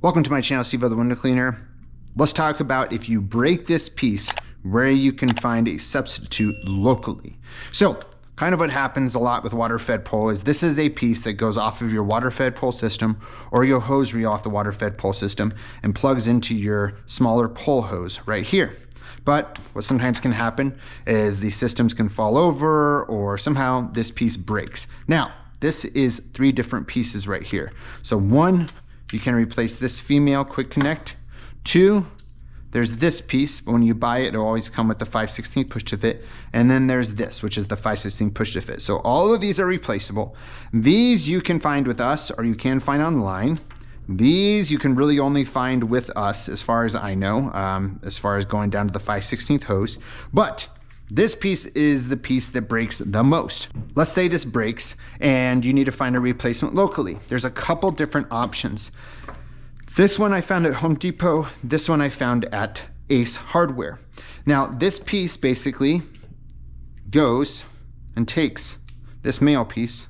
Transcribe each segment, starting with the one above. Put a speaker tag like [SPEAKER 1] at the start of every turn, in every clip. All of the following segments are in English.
[SPEAKER 1] Welcome to my channel, SteveO the Window Cleaner. Let's talk about if you break this piece, where you can find a substitute locally. So kind of what happens a lot with water-fed pole is this is a piece that goes off of your water-fed pole system or your hose reel off the water-fed pole system and plugs into your smaller pole hose right here. But what sometimes can happen is the systems can fall over or somehow this piece breaks. Now, this is 3 different pieces right here. So 1, you can replace this female quick connect. 2, there's this piece, but when you buy it, it'll always come with the 5/16 push to fit. And then there's this, which is the 5/16 push to fit. So all of these are replaceable. These you can find with us or you can find online. These you can really only find with us as far as I know, as far as going down to the 5/16 hose. But this piece is the piece that breaks the most. Let's say this breaks and you need to find a replacement locally. There's a couple different options. This one I found at Home Depot. This one I found at Ace Hardware. Now this piece basically goes and takes this male piece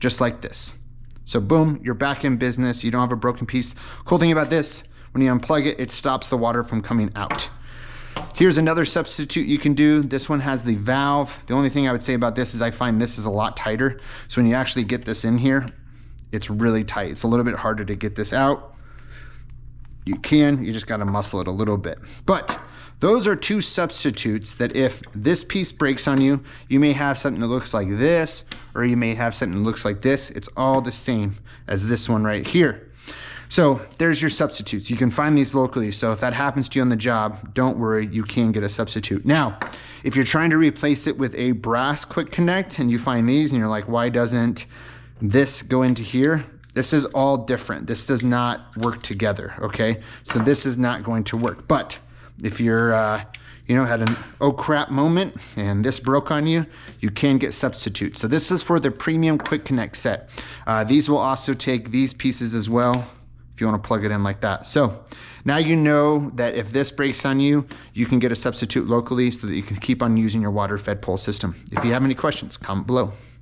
[SPEAKER 1] just like this. So boom, you're back in business. You don't have a broken piece. Cool thing about this, when you unplug it, it stops the water from coming out. Here's another substitute you can do. This one has the valve. The only thing I would say about this is I find this is a lot tighter. So when you actually get this in here, it's really tight. It's a little bit harder to get this out. You just gotta muscle it a little bit. But those are 2 substitutes that if this piece breaks on you, you may have something that looks like this, or you may have something that looks like this. It's all the same as this one right here. So there's your substitutes. You can find these locally. So if that happens to you on the job, don't worry, you can get a substitute. Now, if you're trying to replace it with a brass quick connect and you find these and you're like, why doesn't this go into here? This is all different. This does not work together, okay? So this is not going to work. But if you're, had an oh crap moment and this broke on you, you can get substitutes. So this is for the premium quick connect set. These will also take these pieces as well, if you want to plug it in like that. So now you know that if this breaks on you, you can get a substitute locally so that you can keep on using your water-fed pole system. If you have any questions, comment below.